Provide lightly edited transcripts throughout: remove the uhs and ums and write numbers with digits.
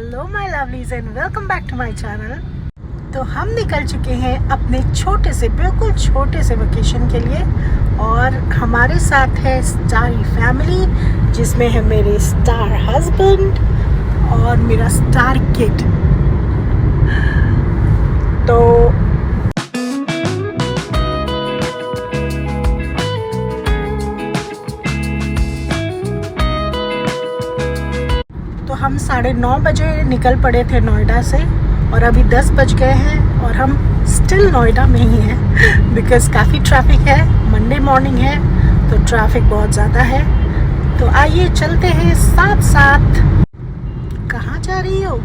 Hello my lovelies and welcome back to my channel. तो हम निकल चुके हैं अपने छोटे से बिल्कुल छोटे से वेकेशन के लिए और हमारे साथ है स्टारी फैमिली जिसमें है मेरे स्टार हस्बैंड और मेरा स्टार किड। तो हम 9:30 बजे निकल पड़े थे नोएडा से और अभी 10 बज गए हैं और हम स्टिल नोएडा में ही हैं बिकॉज़ काफ़ी ट्रैफिक है। मंडे मॉर्निंग है तो ट्रैफिक बहुत ज़्यादा है। तो आइए चलते हैं साथ साथ। कहाँ जा रही हो?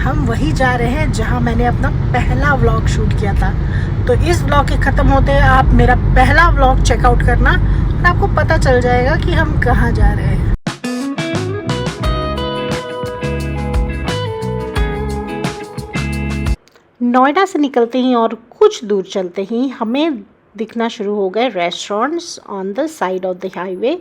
हम वही जा रहे हैं जहाँ मैंने अपना पहला व्लॉग शूट किया था। तो इस व्लॉग के ख़त्म होते आप मेरा पहला व्लॉग चेकआउट करना और आपको पता चल जाएगा कि हम कहाँ जा रहे हैं। नोएडा से निकलते ही और कुछ दूर चलते ही हमें दिखना शुरू हो गए restaurants on the side of the highway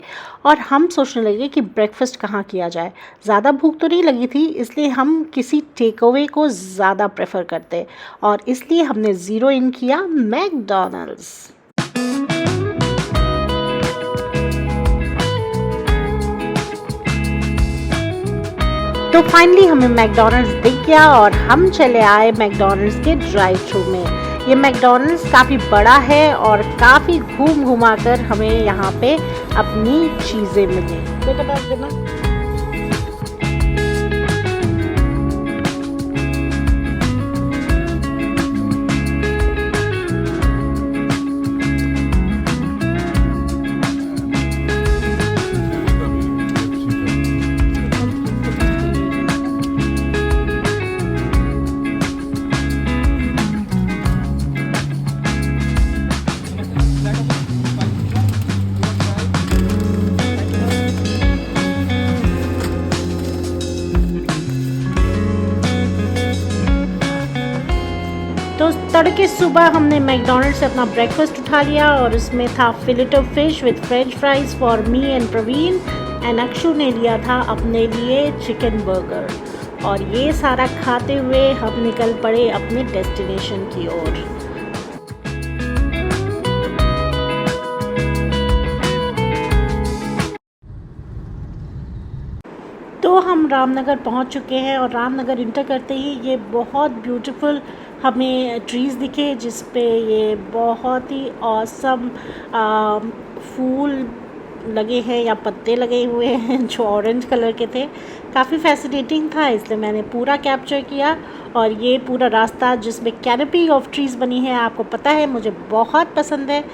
और हम सोचने लगे कि ब्रेकफास्ट कहाँ किया जाए। ज़्यादा भूख तो नहीं लगी थी इसलिए हम किसी टेक अवे को ज़्यादा प्रेफर करते और इसलिए हमने ज़ीरो इन किया मैकडॉनल्ड्स। तो फाइनली हमें मैकडॉनल्ड्स दिख गया और हम चले आए मैकडॉनल्ड्स के ड्राइव थ्रू में। ये मैकडॉनल्ड्स काफ़ी बड़ा है और काफ़ी घूम घुमा कर हमें यहाँ पे अपनी चीज़ें मिली। तो तड़के सुबह हमने मैकडॉनल्ड्स से अपना ब्रेकफास्ट उठा लिया और उसमें था fillet of fish with French fries for me and Praveen and Akshu ने लिया था अपने लिए चिकन बर्गर। और ये सारा खाते हुए हम निकल पड़े अपने डेस्टिनेशन की ओर। तो हम रामनगर पहुंच चुके हैं और रामनगर इंटर करते ही ये बहुत ब्यूटीफुल हमें ट्रीज़ दिखे जिस पे ये बहुत ही ऑसम फूल लगे हैं या पत्ते लगे हुए हैं जो ऑरेंज कलर के थे। काफ़ी फैसिनेटिंग था इसलिए मैंने पूरा कैप्चर किया। और ये पूरा रास्ता जिसमें कैनोपी ऑफ ट्रीज़ बनी है आपको पता है मुझे बहुत पसंद है।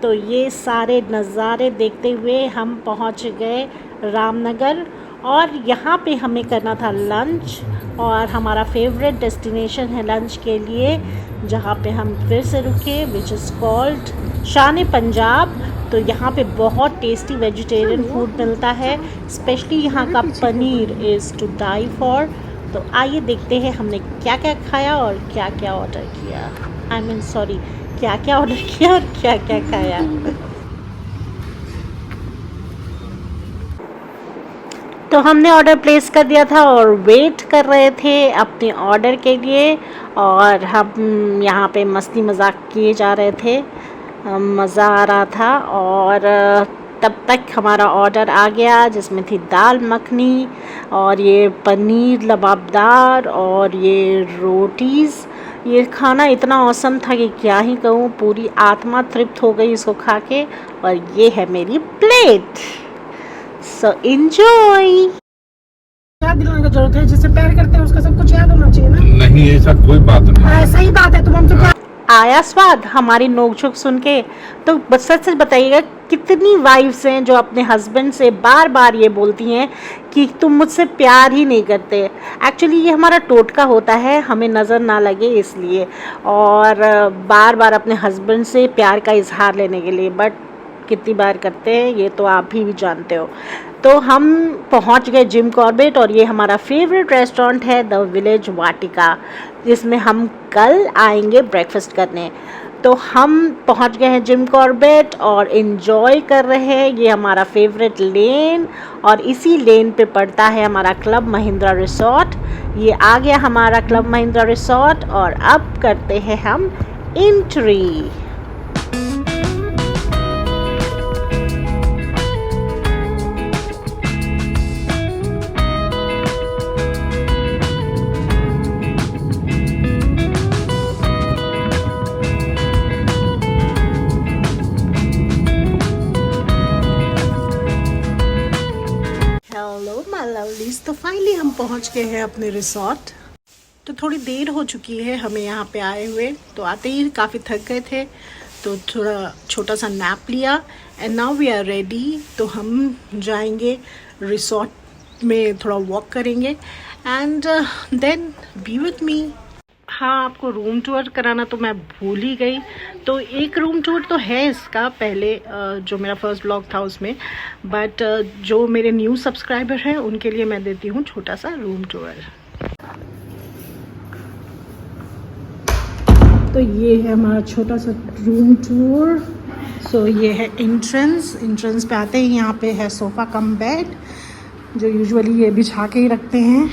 तो ये सारे नज़ारे देखते हुए हम पहुंच गए रामनगर और यहाँ पे हमें करना था लंच और हमारा फेवरेट डेस्टिनेशन है लंच के लिए जहाँ पे हम फिर से रुके विच इज़ कॉल्ड शान पंजाब। तो यहाँ पे बहुत टेस्टी वेजिटेरियन फूड मिलता है, स्पेशली यहाँ का paneer is to die for. तो आइए देखते हैं हमने क्या क्या खाया और क्या क्या ऑर्डर किया। क्या क्या ऑर्डर किया और क्या क्या खाया। तो हमने ऑर्डर प्लेस कर दिया था और वेट कर रहे थे अपने ऑर्डर के लिए और हम यहाँ पे मस्ती मजाक किए जा रहे थे, मज़ा आ रहा था। और तब तक हमारा ऑर्डर आ गया जिसमें थी दाल मखनी और ये पनीर लबाबदार और ये रोटीज़। ये खाना इतना औसम था कि क्या ही कहूँ, पूरी आत्मा तृप्त हो गई इसको खा के। और ये है मेरी प्लेट। So enjoy। याद दिलाने की जरूरत है, जिससे प्यार करते हैं उसका सब कुछ याद होना चाहिए ना। नहीं ऐसा कोई बात नहीं। सही बात है। तुम हमसे आया स्वाद हमारी नोकझोंक सुन के। तो बस सच बताइएगा कितनी वाइफ्स हैं जो अपने हस्बैंड से बार बार ये बोलती हैं कि तुम मुझसे प्यार ही नहीं करते। एक्चुअली ये हमारा टोटका होता है, हमें नज़र ना लगे इसलिए, और बार बार अपने हस्बैंड से प्यार का इजहार लेने के लिए। बट कितनी बार करते हैं ये तो आप भी जानते हो। तो हम पहुंच गए जिम कॉर्बेट और ये हमारा फेवरेट रेस्टोरेंट है द विलेज वाटिका जिसमें हम कल आएंगे ब्रेकफास्ट करने। तो हम पहुंच गए हैं जिम कॉर्बेट और इन्जॉय कर रहे हैं। ये हमारा फेवरेट लेन और इसी लेन पे पड़ता है हमारा क्लब महिंद्रा रिसोर्ट। ये आ गया हमारा क्लब महिंद्रा रिसोर्ट और अब करते हैं हम एंट्री। हेलो माय लवलीज, तो फाइनली हम पहुंच गए हैं अपने रिसोर्ट। तो थोड़ी देर हो चुकी है हमें यहाँ पे आए हुए, तो आते ही काफ़ी थक गए थे तो थोड़ा छोटा सा नैप लिया and now we are ready. तो हम जाएंगे रिसोर्ट में, थोड़ा वॉक करेंगे and then be with me. हाँ, आपको रूम टूर कराना तो मैं भूल ही गई। तो एक रूम टूर तो है इसका पहले, जो मेरा फर्स्ट ब्लॉग था उसमें, बट जो मेरे न्यू सब्सक्राइबर हैं उनके लिए मैं देती हूँ छोटा सा रूम टूर। तो ये है हमारा छोटा सा रूम टूर। सो ये है एंट्रेंस पे आते ही यहाँ पे है सोफ़ा कम बेड, जो यूजुअली ये बिछा के ही रखते हैं।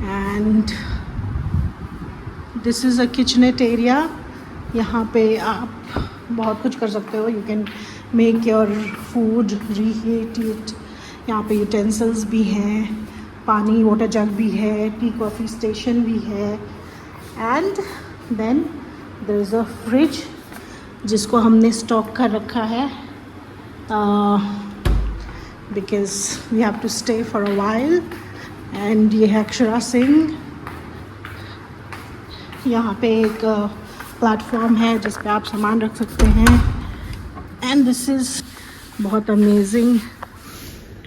And this is a kitchenette area. यहाँ पे आप बहुत कुछ कर सकते हो। You can make your food, reheat it. यहाँ पे यूटेंसिल्स भी हैं, पानी वाटर जग भी है, टी कॉफ़ी स्टेशन भी है and then there is a fridge जिसको हमने स्टॉक कर रखा है because we have to stay for a while. And ये है अक्षरा सिंह। यहाँ पे एक प्लेटफॉर्म है जिस पे आप सामान रख सकते हैं एंड दिस इज़ बहुत अमेजिंग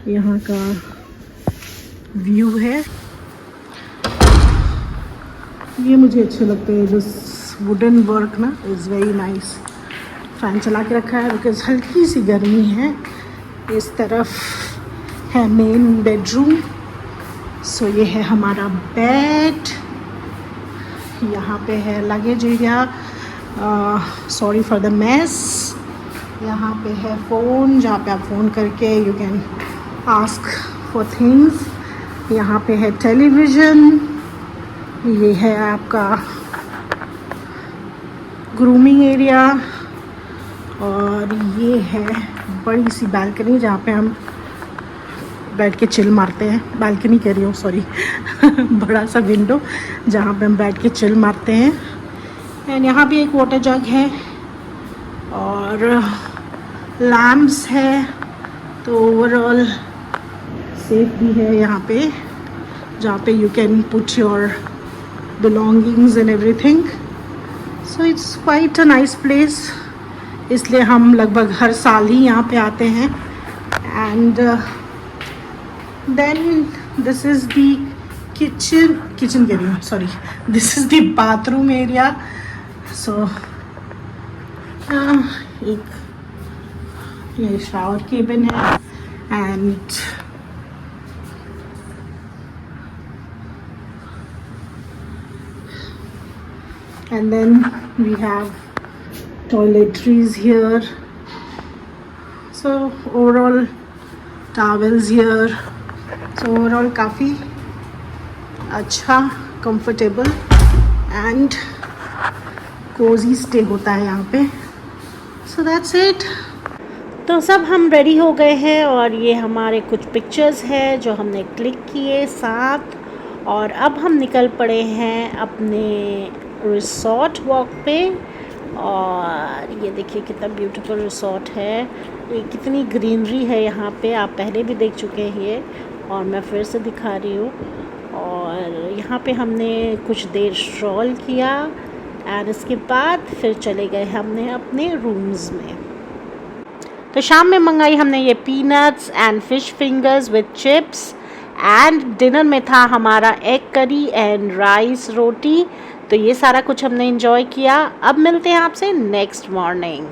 यहाँ का व्यू है। ये मुझे अच्छे लगते हैं, दिस वुडन वर्क ना इज़ वेरी नाइस। फैन चला के रखा है बिकॉज हल्की सी गर्मी है। इस तरफ है मेन बेडरूम। सो ये है हमारा बेड। यहाँ पे है luggage area, sorry for the mess. यहाँ पे है फ़ोन जहाँ पे आप फ़ोन करके you can ask for things. यहाँ पे है टेलीविज़न। ये है आपका ग्रूमिंग एरिया और ये है बड़ी सी बालकनी जहाँ पे हम बैठ के चिल मारते हैं। बालकनी कह रही हूँ, सॉरी बड़ा सा विंडो जहाँ पे हम बैठ के चिल मारते हैं। एंड यहाँ भी एक वाटर जग है और लैम्प्स है, तो ओवरऑल सेफ भी है यहाँ पे, जहाँ पे you can put your belongings and everything. So it's quite a nice place, इसलिए हम लगभग हर साल ही यहाँ पे आते हैं। And then this is the kitchen कह रही हूँ, sorry, this is the bathroom area. So एक ये शावर केबिन है and then we have toiletries here. So overall towels here. So overall काफ़ी अच्छा, comfortable and cozy stay होता है यहाँ पे। So that's it. तो सब हम रेडी हो गए हैं और ये हमारे कुछ पिक्चर्स हैं जो हमने क्लिक किए साथ, और अब हम निकल पड़े हैं अपने रिसोर्ट वॉक पे। और ये देखिए कितना ब्यूटीफुल रिसोर्ट है, ये कितनी ग्रीनरी है यहाँ पे, आप पहले भी देख चुके हैं ये और मैं फिर से दिखा रही हूँ। और यहाँ पे हमने कुछ देर स्ट्रॉल किया एंड इसके बाद फिर चले गए हमने अपने रूम्स में। तो शाम में मंगाई हमने ये peanuts and fish fingers with chips and dinner में था हमारा एग करी एंड राइस रोटी। तो ये सारा कुछ हमने एंजॉय किया। अब मिलते हैं आपसे नेक्स्ट मॉर्निंग।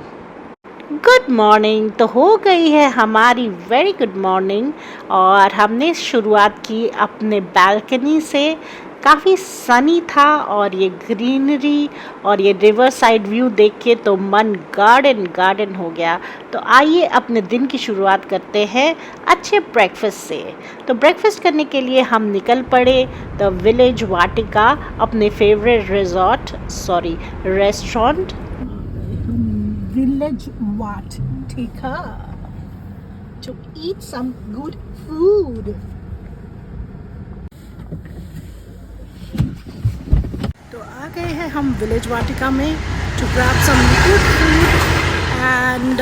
Good morning. तो हो गई है हमारी वेरी गुड मॉर्निंग और हमने शुरुआत की अपने बालकनी से। काफ़ी सनी था और ये ग्रीनरी और ये रिवर साइड व्यू देख के तो मन गार्डन गार्डन हो गया। तो आइए अपने दिन की शुरुआत करते हैं अच्छे ब्रेकफास्ट से। तो ब्रेकफास्ट करने के लिए हम निकल पड़े द विलेज वाटिका, अपने favourite restaurant Village Vatika to eat some good food. तो आ गए हैं हम विलेज वाटिका में to grab some good food and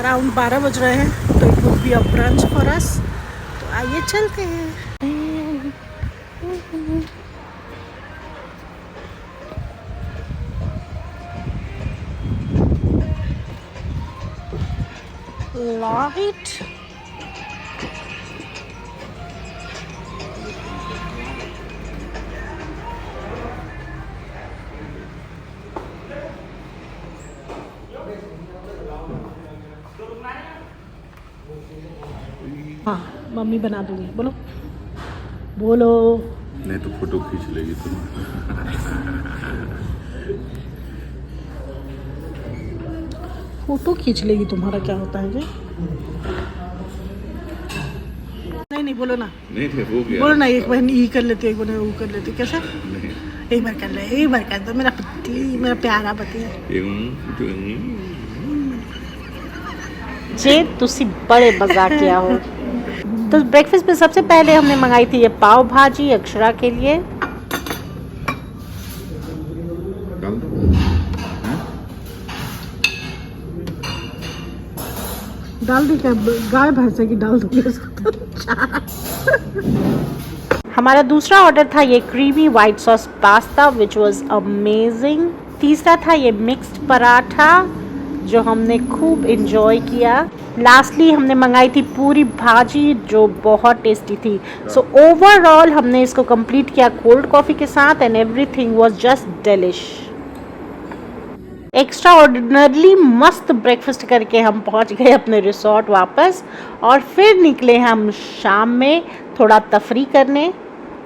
around 12 बज रहे हैं, तो it would be a brunch for us. तो आइए चलते हैं। Light. हाँ, मम्मी बना दूंगी। बोलो बोलो। नहीं तो फोटो खींच लेगी तुम। फोटो खींच लेगी तुम्हारा क्या होता है जी? नहीं बोलो ना। नहीं थे वो गया। बोलो ना, एक बार ई कर लेती, एक बार वो कर लेती। कैसा? नहीं। एक बार कर ले, एक बार कर दो। मेरा पति, मेरा प्यारा पति। जे तुसी बड़े मजाकिया हो। तो ब्रेकफास्ट में सबसे पहले हमने मंगाई थी ये पाव भाजी अक्षरा के लिए। डाल दी क्या? गाय भैंस की डाल दूंगी इसको तो। हमारा दूसरा ऑर्डर था ये creamy white sauce pasta which was amazing. तीसरा था ये मिक्स्ड पराठा जो हमने खूब इंजॉय किया। लास्टली हमने मंगाई थी पूरी भाजी जो बहुत टेस्टी थी। सो ओवरऑल हमने इसको कंप्लीट किया कोल्ड कॉफ़ी के साथ and everything was just डिलिश। Extra ordinarily मस्त ब्रेकफास्ट करके हम पहुंच गए अपने रिसोर्ट वापस और फिर निकले हम शाम में थोड़ा तफरी करने।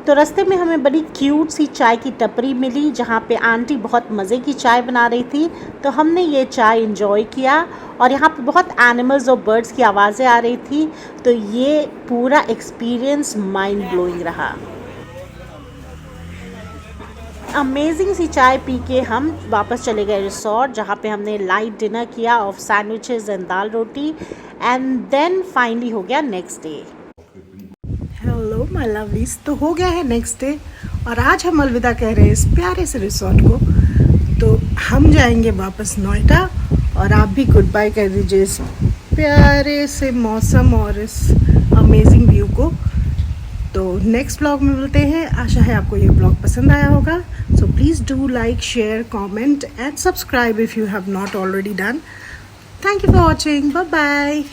तो रास्ते में हमें बड़ी क्यूट सी चाय की टपरी मिली जहाँ पे आंटी बहुत मज़े की चाय बना रही थी, तो हमने ये चाय इंजॉय किया और यहाँ पे बहुत एनिमल्स और बर्ड्स की आवाज़ें आ रही थी। तो ये पूरा एक्सपीरियंस माइंड ब्लोइंग रहा। अमेजिंग सी चाय पी के हम वापस चले गए रिसोर्ट जहाँ पे हमने लाइट डिनर किया of sandwiches and dal roti and then finally हो गया next day. Hello my lovelies, तो हो गया है नेक्स्ट डे और आज हम अलविदा कह रहे हैं इस प्यारे से रिसोर्ट को। तो हम जाएंगे वापस नोएडा और आप भी गुड बाय कर दीजिए इस प्यारे से मौसम और इस अमेजिंग व्यू को। तो नेक्स्ट ब्लॉग में मिलते हैं। आशा है आपको ये ब्लॉग पसंद आया होगा। So please do like, share, comment and subscribe if you have not already done. Thank you for watching. Bye bye.